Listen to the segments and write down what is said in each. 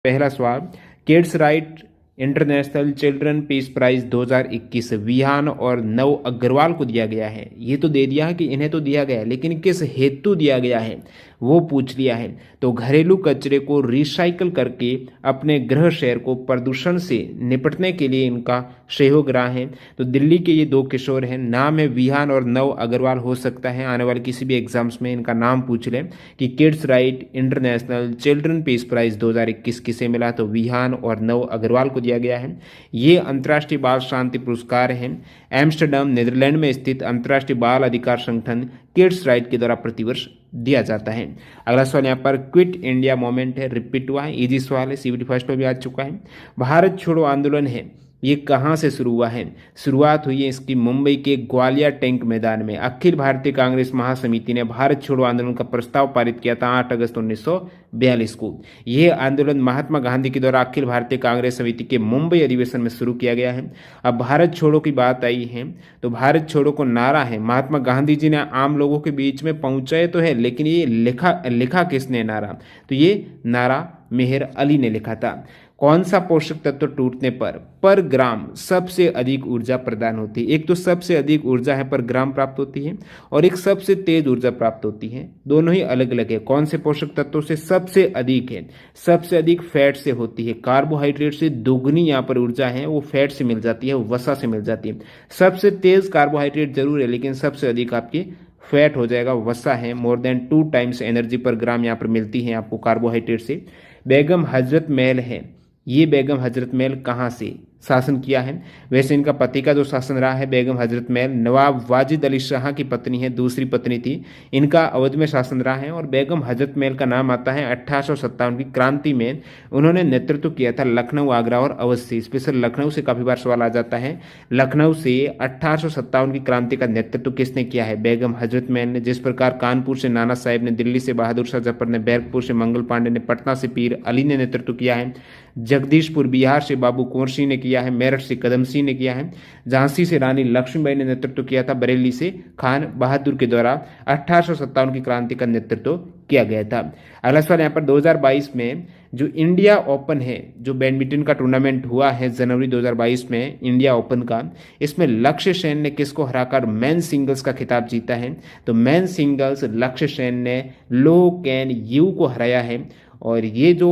पहला सवाल, Kids Right International Children Peace Prize 2021 Vihaan और नव अग्रवाल को दिया गया है। ये तो दे दिया है कि इन्हें तो दिया गया है, लेकिन किस हेतु दिया गया है वो पूछ लिया है। तो घरेलू कचरे को रिसाइकल करके अपने गृह शहर को प्रदूषण से निपटने के लिए इनका सहयोग रहा है। तो दिल्ली के ये दो किशोर हैं, नाम है विहान और नव अग्रवाल। हो सकता है आने वाले किसी भी एग्जाम्स में इनका नाम पूछ लें कि Kids Right International Children Peace Prize 2021 किसे मिला, तो विहान और नव अग्रवाल को दिया गया है। ये अंतर्राष्ट्रीय बाल शांति पुरस्कार है, एम्स्टर्डम नीदरलैंड में स्थित अंतर्राष्ट्रीय बाल अधिकार संगठन किड्स राइट के द्वारा प्रतिवर्ष दिया जाता है। अगला सवाल यहाँ पर क्विट इंडिया मूवमेंट है, रिपीट हुआ है, इजी सवाल है, सीबीटी फर्स्ट में भी आ चुका है। भारत छोड़ो आंदोलन है, ये कहाँ से शुरू हुआ है? शुरुआत हुई है इसकी मुंबई के ग्वालियर टैंक मैदान में। अखिल भारतीय कांग्रेस महासमिति ने भारत छोड़ो आंदोलन का प्रस्ताव पारित किया था 8 अगस्त 1942 को। यह आंदोलन महात्मा गांधी के द्वारा अखिल भारतीय कांग्रेस समिति के मुंबई अधिवेशन में शुरू किया गया है। अब भारत छोड़ो की बात आई है तो भारत छोड़ो को नारा है, महात्मा गांधी जी ने आम लोगों के बीच में पहुंचाए तो है, लेकिन ये लिखा किसने नारा? तो ये नारा मेहर अली ने लिखा था। कौन सा पोषक तत्व टूटने पर ग्राम सबसे अधिक ऊर्जा प्रदान होती है? एक तो सबसे अधिक ऊर्जा है पर ग्राम प्राप्त होती है, और एक सबसे तेज ऊर्जा प्राप्त होती है। दोनों ही अलग अलग है। कौन से पोषक तत्वों से सबसे अधिक है? सबसे अधिक फैट से होती है। कार्बोहाइड्रेट से दोगुनी यहाँ पर ऊर्जा है वो फैट से मिल जाती है, वसा से मिल जाती है। सबसे तेज कार्बोहाइड्रेट जरूर है, लेकिन सबसे अधिक आपकी फैट हो जाएगा, वसा है। मोर देन 2 टाइम्स एनर्जी पर ग्राम यहाँ पर मिलती है आपको कार्बोहाइड्रेट से। बेगम हजरत महल है, ये बेगम हजरत महल कहाँ से शासन किया है? वैसे इनका पति का जो शासन रहा है बेगम हजरत महल नवाब वाजिद अली शाह की पत्नी है, दूसरी पत्नी थी, इनका अवध में शासन रहा है। और बेगम हजरत महल का नाम आता है 1857 की क्रांति में उन्होंने नेतृत्व किया था लखनऊ, आगरा और अवध से। स्पेशल लखनऊ से काफी बार सवाल आ जाता है। लखनऊ से 1857 की क्रांति का नेतृत्व किसने किया है? बेगम हजरत महल ने। जिस प्रकार कानपुर से नाना साहेब ने, दिल्ली से बहादुर शाह जफर ने, बैरकपुर से मंगल पांडे ने, पटना से पीर अली ने नेतृत्व किया है। जगदीशपुर बिहार से बाबू कुंवर सिंह ने किया है, मेरठ से कदम सिंह ने किया है, झांसी से रानी लक्ष्मीबाई ने नेतृत्व किया था, बरेली से खान बहादुर के द्वारा 1857 की क्रांति का नेतृत्व किया गया था। अगला सवाल यहाँ पर 2022 में जो इंडिया ओपन है, जो बैडमिंटन का टूर्नामेंट हुआ है जनवरी 2022 में इंडिया ओपन का, इसमें लक्ष्य सेन ने किसको हराकर मेन सिंगल्स का खिताब जीता है? तो मेन सिंगल्स लक्ष्य सेन ने लो कैन यू को हराया है। और ये जो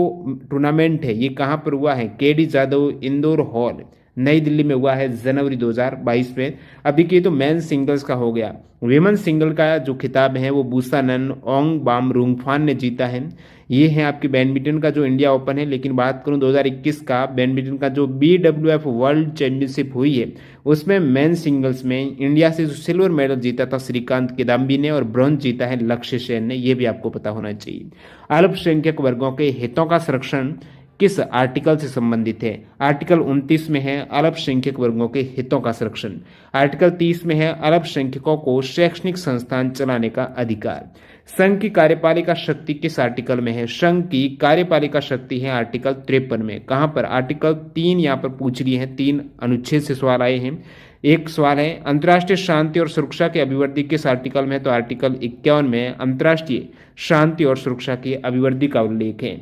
टूर्नामेंट है ये कहाँ पर हुआ है? केडी जादव इंदौर हॉल नई दिल्ली में हुआ है जनवरी 2022 में। अब देखिए तो मेन सिंगल्स का हो गया। विमेन सिंगल का जो खिताब है वो बुसानन ओंग बाम रुंगफान ने जीता है। ये है आपकी बैडमिंटन का जो इंडिया ओपन है। लेकिन बात करूं 2021 का बैडमिंटन का जो BWF वर्ल्ड चैंपियनशिप हुई है उसमें मेन सिंगल्स में इंडिया से जो सिल्वर मेडल जीता था श्रीकांत किदाम्बी ने, और ब्रॉन्ज जीता है लक्ष्य सेन ने। ये भी आपको पता होना चाहिए। अल्पसंख्यक वर्गों के हितों का संरक्षण किस आर्टिकल से संबंधित है? आर्टिकल 29 में है अल्पसंख्यक वर्गों के हितों का संरक्षण। आर्टिकल 30 में है अल्पसंख्यकों को शैक्षणिक संस्थान चलाने का अधिकार। संघ की कार्यपालिका शक्ति किस आर्टिकल में है? संघ की कार्यपालिका शक्ति है आर्टिकल 53 में। कहां पर? आर्टिकल 3 यहां पर पूछ लिए हैं, 3 अनुच्छेद से सवाल आए हैं। एक सवाल है अंतर्राष्ट्रीय शांति और सुरक्षा की अभिवृद्धि किस आर्टिकल में है? तो आर्टिकल 51 में अंतर्राष्ट्रीय शांति और सुरक्षा की अभिवृद्धि का उल्लेख है।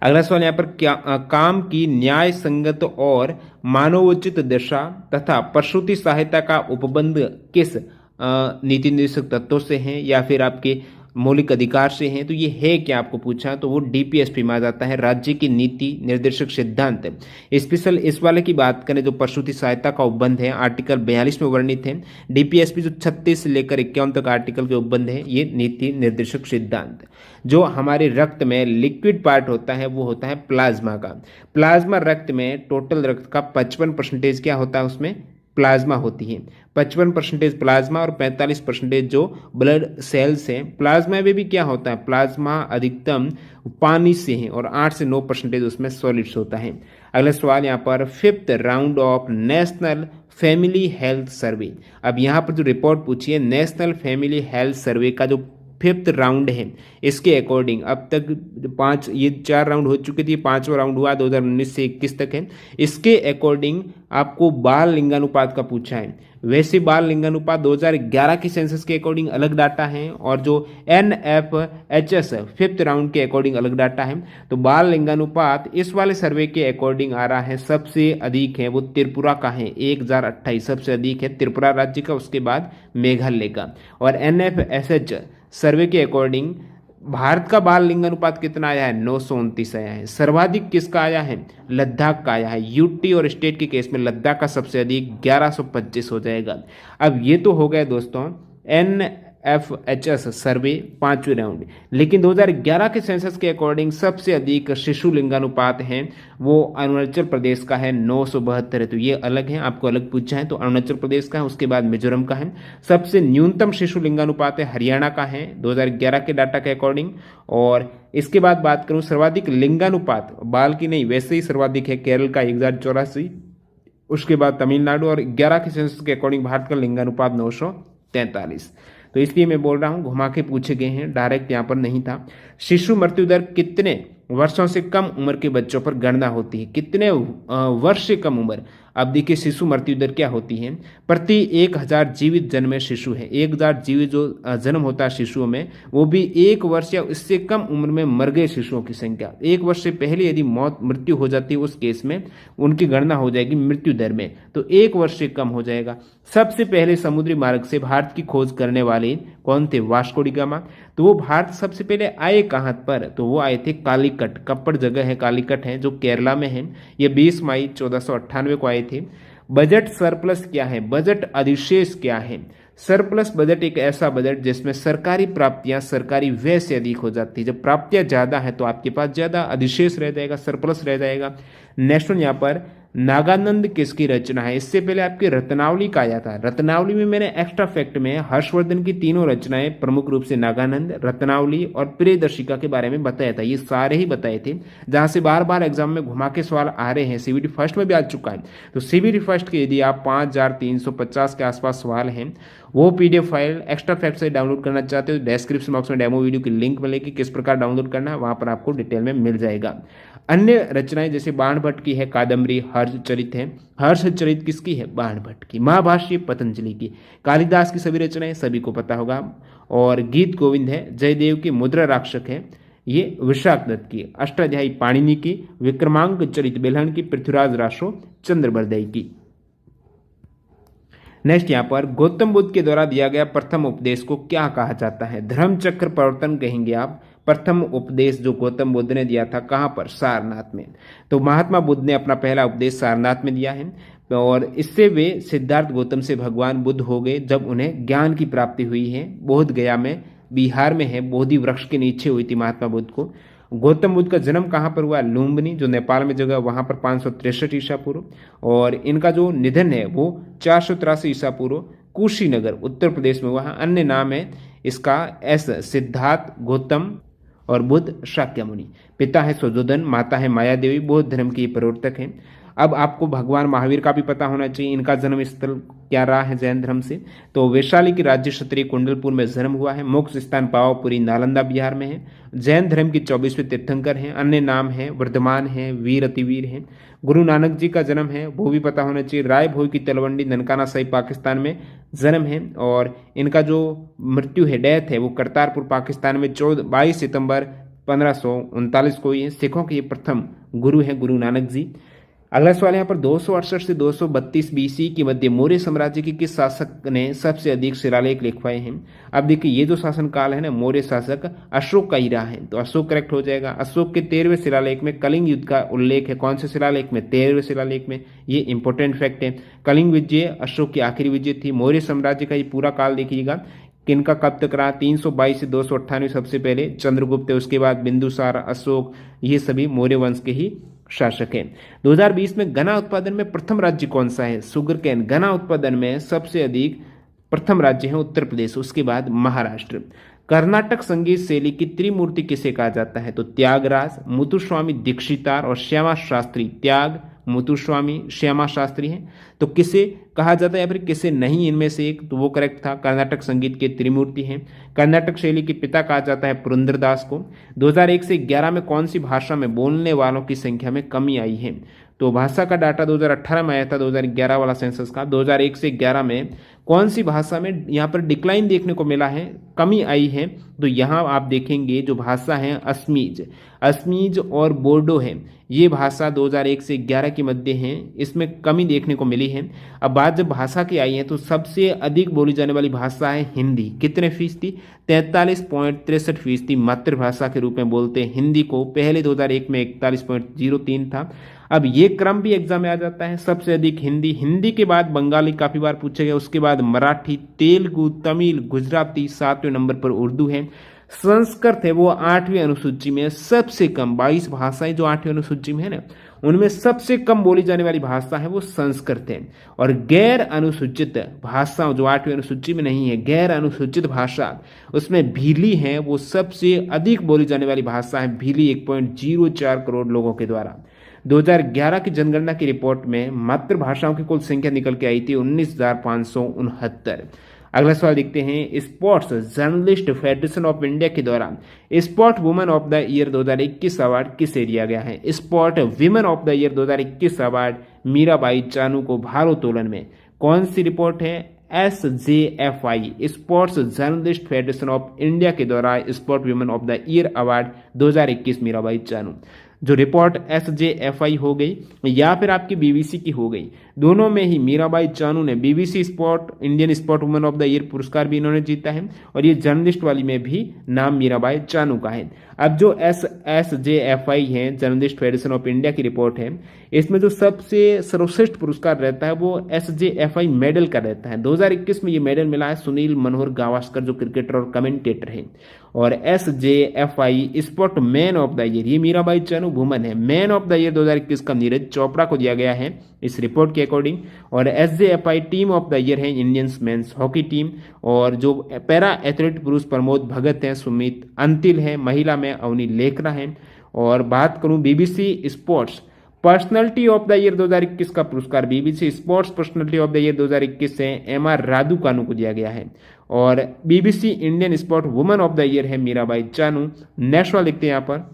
अगला सवाल यहाँ पर क्या काम की न्याय संगत और मानवोचित दशा तथा प्रसूति सहायता का उपबंध किस नीति निर्देशक तत्वों से हैं या फिर आपके मौलिक अधिकार से हैं? तो ये है क्या आपको पूछा तो वो DPSP में आ जाता है, राज्य की नीति निर्देशक सिद्धांत। स्पेशल इस वाले की बात करें जो प्रसूति सहायता का उपबंध है आर्टिकल 42 में वर्णित है। DPSP जो 36 से लेकर 51 तक आर्टिकल के उपबंध है ये नीति निर्देशक सिद्धांत। जो हमारे रक्त में लिक्विड पार्ट होता है वो होता है प्लाज्मा का। प्लाज्मा रक्त में टोटल रक्त का 55% क्या होता है? उसमें प्लाज्मा होती है। 55% प्लाज्मा और 45% जो ब्लड सेल्स हैं। प्लाज्मा में भी क्या होता है? प्लाज्मा अधिकतम पानी से है और 8 से 9% उसमें सॉलिड्स होता है। अगला सवाल यहाँ पर 5th round of national family health survey. अब यहाँ पर जो रिपोर्ट पूछी है नेशनल फैमिली हेल्थ सर्वे का जो 5th राउंड है इसके अकॉर्डिंग। अब तक ये 4 राउंड हो चुके थे, 5वां राउंड हुआ 2019 से 21 तक है। इसके अकॉर्डिंग आपको बाल लिंगानुपात का पूछा है। वैसे बाल लिंगानुपात 2011 के सेंसस के अकॉर्डिंग अलग डाटा है और जो NFHS 5th राउंड के अकॉर्डिंग अलग डाटा है। तो बाल लिंगानुपात इस वाले सर्वे के अकॉर्डिंग आ रहा है सबसे अधिक है वो त्रिपुरा का है, 1028 सबसे अधिक है त्रिपुरा राज्य का, उसके बाद मेघालय का। और NFHS सर्वे के अकॉर्डिंग भारत का बाल लिंगानुपात कितना आया है, 929 आया है। सर्वाधिक किसका आया है, लद्दाख का आया है। यूटी और स्टेट के केस में लद्दाख का सबसे अधिक 1125 हो जाएगा। अब ये तो हो गया दोस्तों NFHS सर्वे 5वें राउंड। लेकिन 2011 के सेंसस के अकॉर्डिंग सबसे अधिक शिशु लिंगानुपात है वो अरुणाचल प्रदेश का है, 972 है। तो ये अलग है, आपको अलग पूछा है तो अरुणाचल प्रदेश का है, उसके बाद मिजोरम का है। सबसे न्यूनतम शिशु लिंगानुपात है हरियाणा का है 2011 के डाटा के अकॉर्डिंग। और इसके बाद बात करूं सर्वाधिक लिंगानुपात बाल की नहीं वैसे ही सर्वाधिक है केरल का 1084, उसके बाद तमिलनाडु, और 11 के सेंसस के अकॉर्डिंग भारत का लिंगानुपात 943। तो इसलिए मैं बोल रहा हूं घुमा के पूछे गए हैं, डायरेक्ट यहां पर नहीं था। शिशु मृत्यु दर कितने वर्षों से कम उम्र के बच्चों पर गणना होती है, कितने वर्ष से कम उम्र। अब देखिए शिशु मृत्यु दर क्या होती है, प्रति 1000 जीवित जन्मे शिशु है, 1000 जीवित जो जन्म होता है शिशुओं में वो भी 1 वर्ष या इससे कम उम्र में मर गए शिशुओं की संख्या। 1 वर्ष से पहले यदि मृत्यु हो जाती है उस केस में उनकी गणना हो जाएगी मृत्यु दर में, तो 1 वर्ष से कम हो जाएगा। सबसे पहले समुद्री मार्ग से भारत की खोज करने वाले कौन थे, वास्को डी गामा। तो वो भारत सबसे पहले आए कहां पर, तो वो आए थे कालीकट, कप्पड़ जगह है कालीकट है जो केरला में है। ये 20 मई 1498 को आए थे। बजट सरप्लस क्या है, बजट अधिशेष क्या है। सरप्लस बजट एक ऐसा बजट जिसमें सरकारी प्राप्तियां सरकारी व्यय से अधिक हो जाती है। जब प्राप्तियां ज्यादा है तो आपके पास ज्यादा अधिशेष रह जाएगा, सरप्लस रह जाएगा। नेक्स्ट वन यहाँ पर नागानंद किसकी रचना है। इससे पहले आपकी रत्नावली का आया था। रत्नावली में मैंने एक्स्ट्रा फैक्ट में हर्षवर्धन की तीनों रचनाएं प्रमुख रूप से नागानंद, रत्नावली और प्रियदर्शिका के बारे में बताया था। ये सारे ही बताए थे जहां से बार बार एग्जाम में घुमा के सवाल आ रहे हैं। सीबीटी फर्स्ट में भी आ चुका है। तो सीबीटी फर्स्ट के यदि आप 5350 के आसपास सवाल हैं वो PDF फाइल एक्स्ट्रा फैक्ट से डाउनलोड करना चाहते हो डिस्क्रिप्शन बॉक्स में डेमो वीडियो की लिंक मिलेगी, किस प्रकार डाउनलोड करना है वहां पर आपको डिटेल में मिल जाएगा। अन्य रचनाएं जैसे बाणभट्ट की है कादम्बरी, हर्षचरित है। हर्षचरित किसकी है, बाणभट्ट की। महाभाष्य पतंजलि की। कालिदास की सभी रचनाएं सभी को पता होगा। और गीत गोविंद है जयदेव की। मुद्रा राक्षक है ये विशाख दत्त की। अष्टाध्यायी पाणिनि की। विक्रमांक चरित बेलहन की। पृथ्वीराज रासो चंद्रबरदई की। नेक्स्ट यहाँ पर गौतम बुद्ध के द्वारा दिया गया प्रथम उपदेश को क्या कहा जाता है, धर्म चक्र प्रवर्तन कहेंगे आप। प्रथम उपदेश जो गौतम बुद्ध ने दिया था कहाँ पर, सारनाथ में। तो महात्मा बुद्ध ने अपना पहला उपदेश सारनाथ में दिया है और इससे वे सिद्धार्थ गौतम से भगवान बुद्ध हो गए जब उन्हें ज्ञान की प्राप्ति हुई है। बोध गया में बिहार में है, बोधि वृक्ष के नीचे हुई थी महात्मा बुद्ध को। गौतम बुद्ध का जन्म कहाँ पर हुआ, लुम्बिनी जो नेपाल में जगह, वहां पर 563 ईसा पूर्व। और इनका जो निधन है वो 483 ईसा पूर्व कुशीनगर उत्तर प्रदेश में हुआ है। अन्य नाम है इसका एस सिद्धार्थ गौतम और बुद्ध शाक्यमुनि। पिता है सुयोधन, माता है माया देवी, बौद्ध धर्म की प्रवर्तक हैं। अब आपको भगवान महावीर का भी पता होना चाहिए, इनका जन्म स्थल क्या रहा है जैन धर्म से। तो वैशाली की राज्य क्षत्रिय कुंडलपुर में जन्म हुआ है। मोक्ष स्थान पावापुरी नालंदा बिहार में है। जैन धर्म की 24वें तीर्थंकर हैं। अन्य नाम है वर्धमान है, वीर अतिवीर हैं। गुरु नानक जी का जन्म है वो भी पता होना चाहिए। राय भोई की तलवंडी ननकाना साहिब पाकिस्तान में जन्म है। और इनका जो मृत्यु है डेथ है वो करतारपुर पाकिस्तान में 22 सितंबर 1539 को ही है। सिखों के ये प्रथम गुरु हैं गुरु नानक जी। अगला सवाल यहाँ पर 268 से 232 BC के मध्य मौर्य साम्राज्य के किस शासक ने सबसे अधिक शिलालेख लिखवाए हैं। अब देखिए ये जो शासन काल है ना मौर्य शासक अशोक का ही रहा है, तो अशोक करेक्ट हो जाएगा। अशोक के 13वें शिलालेख में कलिंग युद्ध का उल्लेख है। कौन से शिलालेख में, 13वें शिलालेख में। ये इंपॉर्टेंट फैक्ट है। कलिंग विजय अशोक की आखिरी विजय थी। मौर्य साम्राज्य का ये पूरा काल देखिएगा किनका कब तक रहा, 322 से 298 सबसे पहले चंद्रगुप्त है, उसके बाद बिंदुसार, अशोक, ये सभी मौर्य वंश के ही शासक हैं। 2020 में गन्ना उत्पादन में प्रथम राज्य कौन सा है, सुगर कैन। गन्ना उत्पादन में सबसे अधिक प्रथम राज्य है उत्तर प्रदेश, उसके बाद महाराष्ट्र। कर्नाटक संगीत शैली की त्रिमूर्ति किसे कहा जाता है, तो त्यागराज, मुथुस्वामी दीक्षितार और श्यामा शास्त्री। त्याग, मुथुस्वामी, श्यामा शास्त्री हैं। तो किसे कहा जाता है या फिर किसे नहीं इनमें से एक, तो वो करेक्ट था। कर्नाटक संगीत के त्रिमूर्ति हैं। कर्नाटक शैली के पिता कहा जाता है पुरंदरदास को। 2001 से 11 में कौन सी भाषा में बोलने वालों की संख्या में कमी आई है? तो भाषा का डाटा 2018 में आया था, 2011 वाला सेंसस का। 2001 से 11 में कौन सी भाषा में यहाँ पर डिक्लाइन देखने को मिला है, कमी आई है? तो यहाँ आप देखेंगे जो भाषा है असमीज और बोर्डो है, ये भाषा 2001 से 11 के मध्य है, इसमें कमी देखने को मिली है। अब बात जब भाषा की आई है तो सबसे अधिक बोली जाने वाली भाषा है हिंदी। कितने फीसदी? 43.63% मातृभाषा के रूप में बोलते हैं हिंदी को। पहले 2001 में 41.03 था। अब ये क्रम भी एग्जाम में आ जाता है। सबसे अधिक हिंदी के बाद बंगाली काफी बार पूछे गए, उसके बाद मराठी, तेलुगु, तमिल, गुजराती, 7वें नंबर पर उर्दू है। संस्कृत है वो 8वीं अनुसूची में सबसे कम। 22 भाषाएं जो 8वीं अनुसूची में है ना, उनमें सबसे कम बोली जाने वाली भाषा है वो संस्कृत है। और गैर अनुसूचित भाषाओं जो 8वीं अनुसूची में नहीं है, गैर अनुसूचित भाषा, उसमें भीली है वो सबसे अधिक बोली जाने वाली भाषा है भीली, 1.04 करोड़ लोगों के द्वारा। 2011 की जनगणना की रिपोर्ट में मातृभाषाओं की कुल संख्या निकल के आई थी 19,569। अगला सवाल देखते हैं। Sports journalist federation of India के द्वारा sport women of the year 2021 award किसे दिया गया है? Sport women of the year 2021 award Mirabai Chanu को भारोत्तोलन में। कौन सी रिपोर्ट है? SJFI sports journalist federation of India के द्वारा sport women of the year award 2021 Mirabai Chanu. जो रिपोर्ट SJFI हो गई या फिर आपकी BBC की हो गई, दोनों में ही मीराबाई चानू ने BBC sport Indian sport women of the year पुरस्कार भी इन्होंने जीता है, और ये जर्नलिस्ट वाली में भी नाम मीराबाई चानू का है। अब जो SJFI है जर्नलिस्ट फेडरेशन ऑफ इंडिया की रिपोर्ट है, इसमें जो सबसे सर्वश्रेष्ठ पुरस्कार रहता है वो SJFI मेडल का रहता है। 2021 में ये मेडल मिला है सुनील मनोहर गावस्कर जो क्रिकेटर और कमेंटेटर हैं। और SJFI sport man of the year, ये मीराबाई चानू वुमन है। मैन ऑफ द ईयर 2021 का नीरज चोपड़ा को दिया गया है इस रिपोर्ट के अकॉर्डिंग। और SJFI team of the year है इंडियन मेंस हॉकी टीम। और जो पैरा एथलीट पुरुष प्रमोद भगत हैं, सुमित अंतिल है, महिला में अवनी लेखरा है। और बात करूं BBC sports personality of the year 2021 का पुरस्कार BBC sports personality of the year 2021 से MR राधुकानु को दिया गया है। और BBC Indian sport women of the year है मीराबाई चानू। नेक्स्ट वाला लिखते हैं यहाँ पर,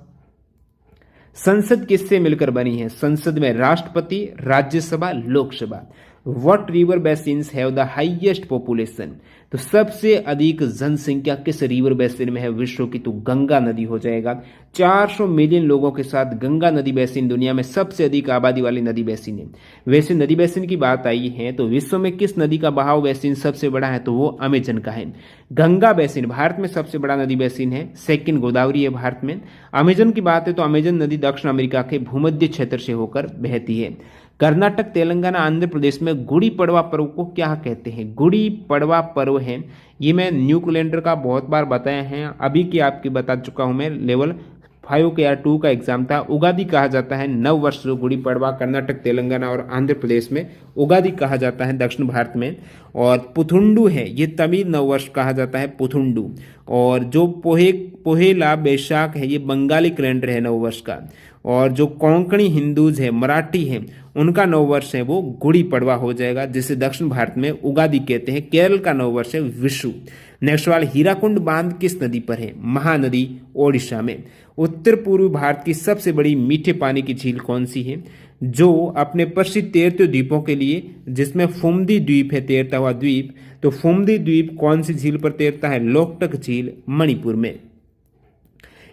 संसद किससे मिलकर बनी है? संसद में राष्ट्रपति, Rajya Sabha, Lok Sabha. What river basins have the highest population? तो सबसे अधिक जनसंख्या किस रिवर बेसिन में है विश्व की? तो गंगा नदी हो जाएगा। 400 मिलियन लोगों के साथ गंगा नदी बेसिन दुनिया में सबसे अधिक आबादी वाली नदी बेसिन है। वैसे नदी बेसिन की बात आई है तो विश्व में किस नदी का बहाव बेसिन सबसे बड़ा है? तो वो अमेजन का है। गंगा बेसिन भारत में सबसे बड़ा नदी बेसिन है, सेकंड गोदावरी है भारत में। अमेजन की बात है तो अमेजन नदी दक्षिण अमेरिका के भूमध्य क्षेत्र से होकर बहती है। कर्नाटक, तेलंगाना, आंध्र प्रदेश में गुड़ी पड़वा पर्व को क्या कहते हैं? गुड़ी पड़वा पर्व है, ये मैं न्यू कैलेंडर का बहुत बार बताया है, अभी की आपकी बता चुका हूं मैं, लेवल 5 के या 2 का एग्जाम था। उगादि कहा जाता है नव वर्ष जो गुड़ी पड़वा कर्नाटक, तेलंगाना और आंध्र प्रदेश में उगादि कहा जाता है दक्षिण भारत में। और पुथुंडू है, ये तमिल नव वर्ष कहा जाता है पुथुंडू। और जो पोहेला बैशाख है, ये बंगाली कैलेंडर है नव वर्ष का। और जो कोंकणी हिंदूज है, मराठी है, उनका नव वर्ष है वो गुड़ी पड़वा हो जाएगा, जिसे दक्षिण भारत में उगादि कहते हैं। केरल का नव वर्ष है विशु। नेक्स्ट सवाल, हीराकुंड बांध किस नदी पर है? महानदी, ओडिशा में। उत्तर पूर्वी भारत की सबसे बड़ी मीठे पानी की झील कौन सी है? जो अपने प्रसिद्ध तैरते द्वीपों के लिए, जिसमें फुमदी द्वीप है, तैरता हुआ द्वीप, तो फुमदी द्वीप कौन सी झील पर तैरता है? लोकटक झील, मणिपुर में।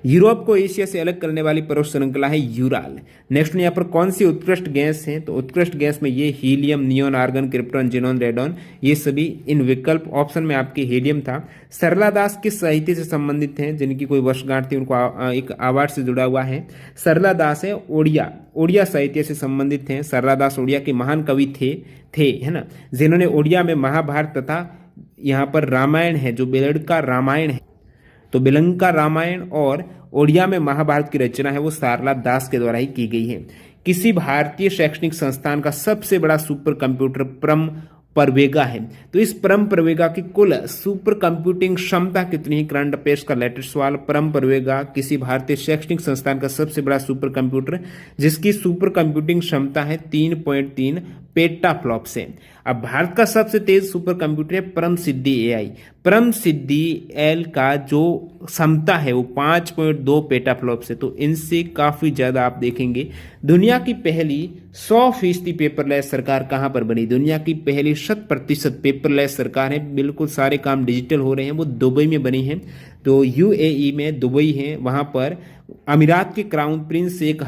यूरोप को एशिया से अलग करने वाली पर्वत श्रृंखला है यूराल। नेक्स्ट यहाँ पर कौन सी उत्कृष्ट गैस है? तो उत्कृष्ट गैस में ये helium, neon, argon, krypton, xenon, radon, ये सभी इन विकल्प ऑप्शन में आपके हीलियम था। सरला दास किस साहित्य से संबंधित हैं जिनकी कोई वर्षगांठ थी? उनको एक अवार्ड से जुड़ा हुआ है। सरला दास है ओडिया साहित्य से संबंधित हैं। सरला दास ओडिया के महान कवि थे है ना, जिन्होंने ओडिया में महाभारत तथा यहाँ पर रामायण है जो बेलड़का रामायण है, तो बिलंका रामायण और ओडिया में महाभारत की रचना है वो सारला दास के द्वारा ही की गई है। किसी भारतीय शैक्षणिक संस्थान का सबसे बड़ा सुपर कंप्यूटर परवेगा है। तो इस परम परवेगा की कुल सुपर कंप्यूटिंग क्षमता कितनी है? करंट अफेयर्स का लेटेस्ट सवाल। परम परवेगा किसी भारतीय शैक्षणिक संस्थान का सबसे बड़ा सुपर कंप्यूटर जिसकी सुपर कंप्यूटिंग क्षमता है 3.3 पेटाफ्लॉप्स है। अब भारत का सबसे तेज सुपर कंप्यूटर है परम सिद्धि एआई। परम सिद्धि एल का जो क्षमता है वो 5.2 पेटाफ्लॉप्स है। तो इनसे काफी ज्यादा आप देखेंगे। दुनिया की पहली 100% पेपरलेस सरकार कहां पर बनी? दुनिया की पहली 100% पेपरलेस सरकार है। बिल्कुल सारे काम डिजिटल हो रहे हैं, वो दुबई में बनी है। तो यूएई में दुबई है, वहां पर अमीरात के क्राउन प्रिंस शेख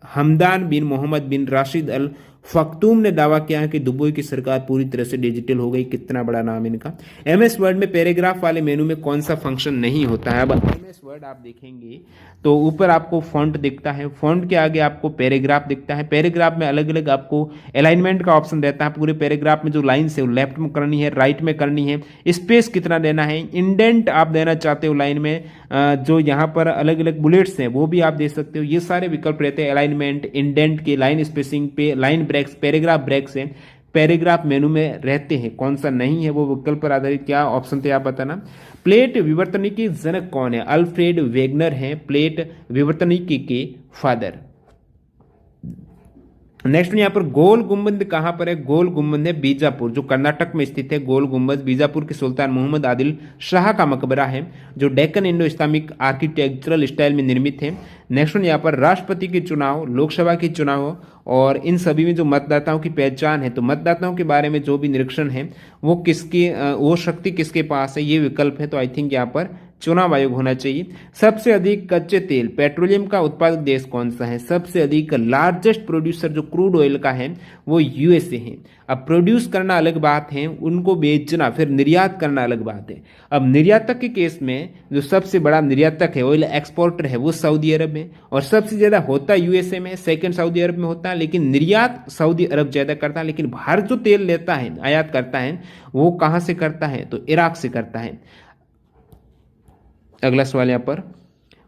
हमदान बिन मोहम्मद बिन राशिद अल फख्तूम ने दावा किया है कि दुबई की सरकार पूरी तरह से डिजिटल हो गई। कितना बड़ा नाम इनका। एमएस वर्ड में पैराग्राफ वाले मेनू में कौन सा फंक्शन नहीं होता है? अब एमएस वर्ड आप देखेंगे तो ऊपर आपको फॉन्ट दिखता है, फॉन्ट के आगे आपको पैराग्राफ दिखता है। पैराग्राफ में अलग अलग आपको अलाइनमेंट का ऑप्शन रहता है। पूरे पैराग्राफ में जो लाइन्स है वो लेफ्ट में करनी है, राइट में करनी है, स्पेस कितना देना है, इंडेंट आप देना चाहते हो लाइन में, जो यहाँ पर अलग अलग बुलेट्स हैं वो भी आप दे सकते हो। ये सारे विकल्प रहते हैं अलाइनमेंट, इंडेंट के, लाइन स्पेसिंग पे, लाइन ब्रेक्स, पैराग्राफ ब्रेक्स हैं, पैराग्राफ मेनू में रहते हैं। कौन सा नहीं है वो विकल्प पर आधारित क्या ऑप्शन थे आप बताना। प्लेट विवर्तनिकी जनक कौन है? अल्फ्रेड वेगनर हैं प्लेट विवर्तनिकी के फादर। नेक्स्ट यहाँ पर गोल गुंबद कहां पर है? गोल गुंबद है बीजापुर, जो कर्नाटक में स्थित है। गोल गुंबद बीजापुर के सुल्तान मोहम्मद आदिल शाह का मकबरा है जो Deccan Indo Islamic architectural style में निर्मित है। नेक्स्ट यहाँ पर राष्ट्रपति के चुनाव, लोकसभा के चुनाव और इन सभी में जो मतदाताओं की पहचान है, तो मतदाताओं के बारे में जो भी निरीक्षण है वो किसकी, वो शक्ति किसके पास है, ये विकल्प है। तो आई थिंक यहाँ पर चुनाव आयोग होना चाहिए। सबसे अधिक कच्चे तेल पेट्रोलियम का उत्पादक देश कौन सा है? सबसे अधिक लार्जेस्ट प्रोड्यूसर जो क्रूड ऑयल का है वो यूएसए है। अब प्रोड्यूस करना अलग बात है, उनको बेचना फिर निर्यात करना अलग बात है। अब निर्यातक के केस में जो सबसे बड़ा निर्यातक है, ऑयल एक्सपोर्टर है, वो सऊदी अरब में, और सबसे ज्यादा होता यूएसए में, सेकंड सऊदी अरब में होता है, लेकिन निर्यात सऊदी अरब ज्यादा करता है। लेकिन भारत जो तेल लेता है, आयात करता है, वो कहां से करता है? तो इराक से करता है। अगला सवाल यहां पर,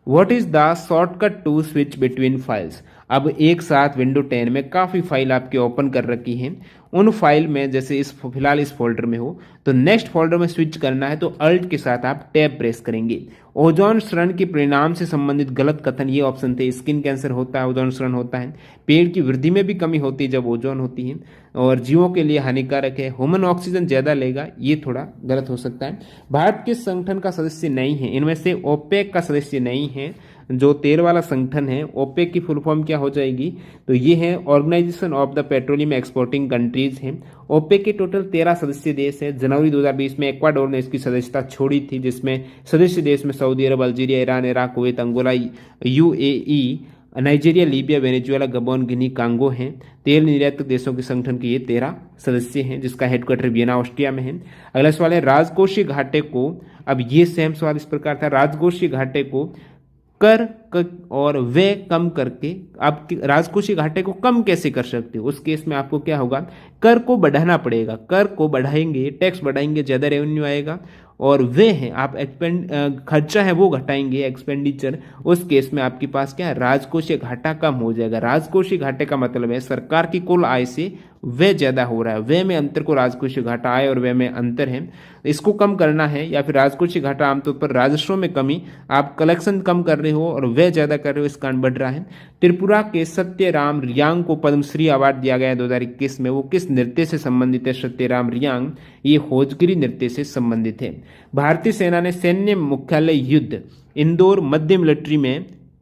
what is the shortcut to switch between files? अब एक साथ विंडो 10 में काफ़ी फाइल आपकी ओपन कर रखी हैं। उन फाइल में जैसे इस फिलहाल इस फोल्डर में हो तो नेक्स्ट फोल्डर में स्विच करना है तो अल्ट के साथ आप टैब प्रेस करेंगे। ओजोन क्षरण के परिणाम से संबंधित गलत कथन ये ऑप्शन थे। स्किन कैंसर होता है, ओजोन क्षरण होता है, पेड़ की वृद्धि में भी कमी होती है जब ओजोन होती है, और जीवों के लिए हानिकारक है, ह्यूमन ऑक्सीजन ज़्यादा लेगा, ये थोड़ा गलत हो सकता है। भारत किस संगठन का सदस्य नहीं है? इनमें से ओपेक का सदस्य नहीं है। जो तेल वाला संगठन है, ओपेक की फुल फॉर्म क्या हो जाएगी? तो ये है Organization of the Petroleum Exporting Countries है। ओपेक के टोटल 13 सदस्य देश है। जनवरी 2020 में इक्वाडोर ने इसकी सदस्यता छोड़ी थी, जिसमें सदस्य देश में Saudi Arab, Algeria, Iran, Iraq, Kuwait, Angola, UAE, Nigeria, Libya, Venezuela, Gabon, Guinea, Congo हैं। तेल निर्यातक देशों के संगठन के ये 13 सदस्य हैं, जिसका हेडक्वार्टर वियना ऑस्ट्रिया में है। अगला सवाल है, राजकोषीय घाटे को, अब ये सेम सवाल इस प्रकार था, राजकोषीय घाटे को कर और व्यय कम करके आप राजकोषीय घाटे को कम कैसे कर सकते हो? उस केस में आपको क्या होगा? कर को बढ़ाना पड़ेगा। कर को बढ़ाएंगे, टैक्स बढ़ाएंगे, ज्यादा रेवेन्यू आएगा, और वे हैं आप खर्चा है वो घटाएंगे, एक्सपेंडिचर, उस केस में आपके पास क्या है? राजकोषीय घाटा कम हो जाएगा। राजकोषीय घाटे का मतलब है सरकार की कुल आय से व्यय ज्यादा हो रहा है, व्यय में अंतर को राजकोषीय घाटा, आय और व्यय में अंतर है, इसको कम करना है। या फिर राजकोषीय घाटा आमतौर पर राजस्व में कमी, आप कलेक्शन कम कर रहे हो और व्यय ज्यादा कर रहे हो, इस कारण बढ़ रहा है। त्रिपुरा के सत्यराम रियांग को पद्मश्री अवार्ड दिया गया है 2021 में। वो किस नृत्य से संबंधित है? सत्यराम रियांग ये होजगिरी नृत्य से संबंधित है। भारतीय सेना ने सैन्य मुख्यालय युद्ध इंदौर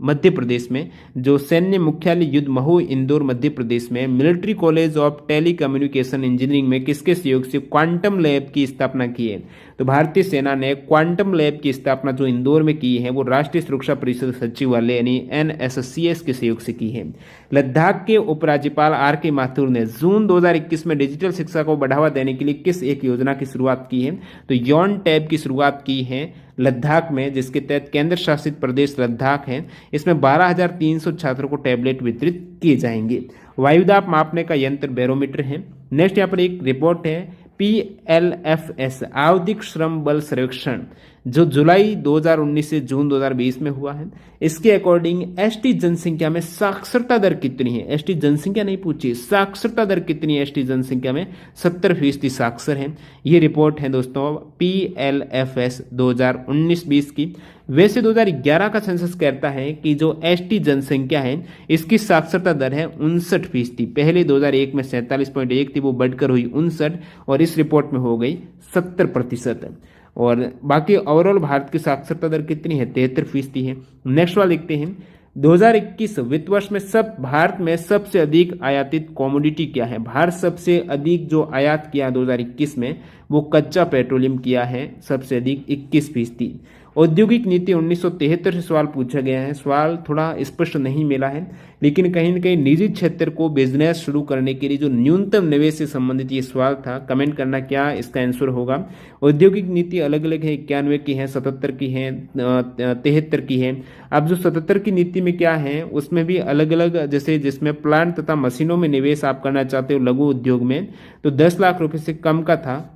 मध्य प्रदेश में जो सैन्य मुख्यालय युद्ध महू इंदौर मध्य प्रदेश में Military College of Telecommunication Engineering में किसके सहयोग से क्वांटम लैब की स्थापना की है? तो भारतीय सेना ने क्वांटम लैब की स्थापना जो इंदौर में की है वो राष्ट्रीय सुरक्षा परिषद सचिवालय यानी NSCS के सहयोग से की है। लद्दाख के उपराज्यपाल RK माथुर ने जून 2021 में डिजिटल शिक्षा को बढ़ावा देने के लिए किस एक योजना की शुरुआत की है? तो यॉन टैब की शुरुआत की है लद्दाख में, जिसके तहत केंद्र शासित प्रदेश लद्दाख है। इसमें 12,300 छात्रों को टैबलेट वितरित किए जाएंगे। वायुदाब मापने का यंत्र बैरोमीटर है। नेक्स्ट यहाँ पर एक रिपोर्ट है PLFS आवधिक श्रम बल सर्वेक्षण, जो जुलाई 2019 से जून 2020 में हुआ है। इसके अकॉर्डिंग एसटी जनसंख्या में साक्षरता दर कितनी है, एसटी जनसंख्या नहीं पूछी, साक्षरता दर कितनी है एसटी जनसंख्या में, 70% साक्षर है। ये रिपोर्ट है दोस्तों PLFS 2019-20 की। वैसे 2011 का सेंसस कहता है कि जो एसटी जनसंख्या है इसकी साक्षरता दर है 59%। पहले 2001 में 47.1 थी, वो बढ़कर हुई 59 और इस रिपोर्ट में हो गई 70%। और बाकी ओवरऑल भारत की साक्षरता दर कितनी है, 73% है। नेक्स्ट वाला देखते हैं, 2021 वित्त वर्ष में भारत में सबसे अधिक आयातित कॉमोडिटी क्या है। भारत सबसे अधिक जो आयात किया 2021 में वो कच्चा पेट्रोलियम किया है, सबसे अधिक 21%। औद्योगिक नीति 1973 से सवाल पूछा गया है, सवाल थोड़ा स्पष्ट नहीं मिला है, लेकिन कहीं न कहीं निजी क्षेत्र को बिजनेस शुरू करने के लिए जो न्यूनतम निवेश से संबंधित ये सवाल था। कमेंट करना क्या इसका आंसर होगा। औद्योगिक नीति अलग अलग है, 91 की है, 77 की है, 73 की है। अब जो 77 की नीति में क्या है उसमें भी अलग अलग, जैसे जिसमें प्लांट तथा मशीनों में निवेश आप करना चाहते हो लघु उद्योग में, तो 10 लाख रुपए से कम का था,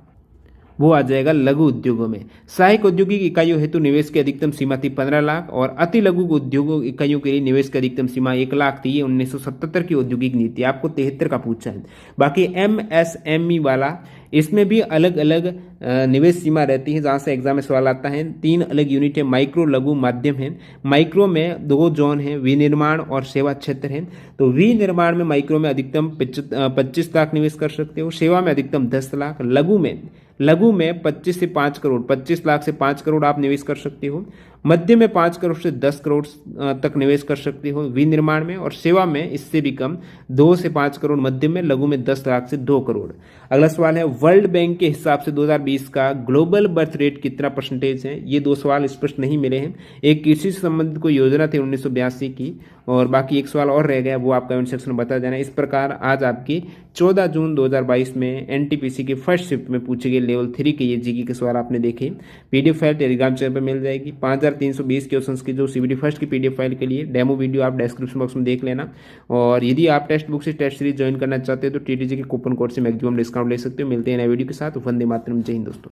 वो आ जाएगा लघु उद्योगों में। सहायक औद्योगिक इकाइयों हेतु निवेश की अधिकतम सीमा थी 15 लाख और अति लघु उद्योगों इकाइयों के लिए निवेश की अधिकतम सीमा 1 लाख थी। ये 1977 की औद्योगिक नीति, आपको 73 का पूछा है। बाकी MSME वाला, इसमें भी अलग अलग निवेश सीमा रहती है, जहाँ से एग्जाम में सवाल आता है। 3 अलग यूनिट है, माइक्रो, लघु, माध्यम है। माइक्रो में 2 जोन है, विनिर्माण और सेवा क्षेत्र है। तो विनिर्माण में माइक्रो में अधिकतम 25 लाख निवेश कर सकते हो, सेवा में अधिकतम 10 लाख, लघु में 25 से 5 करोड़, 25 लाख से 5 करोड़ आप निवेश कर सकते हो। मध्य में 5 करोड़ से 10 करोड़ तक निवेश कर सकते हो विनिर्माण में, और सेवा में इससे भी कम, 2 से 5 करोड़ मध्यम में, लघु में 10 लाख से 2 करोड़। अगला सवाल है, वर्ल्ड बैंक के हिसाब से 2020 का ग्लोबल बर्थ रेट कितना परसेंटेज है। ये 2 सवाल स्पष्ट नहीं मिले हैं। एक कृषि से संबंधित कोई योजना थी 1982 की, और बाकी एक सवाल और रह गया, वो आप कमेंट सेक्शन में बता देना। इस प्रकार आज आपकी 14 जून 2022 में NTPC के फर्स्ट शिफ्ट में पूछे गए लेवल 3 के ये जीके के सवाल आपने देखे। PDF फाइल टेलीग्राम चैनल पर मिल जाएगी। 5320 क्वेश्चंस की जो CBT फर्स्ट की PDF फाइल के लिए डेमो वीडियो आप डिस्क्रिप्शन बॉक्स में देख लेना। और यदि आप टेक्स्ट बुक से टेस्ट सीरीज ज्वाइन करना चाहते हो तो TTG के कूपन कोड से मैक्सिमम डिस्काउंट ले सकते हो। मिलते हैं नए वीडियो के साथ। वंदे मातरम, जय हिंद दोस्तों।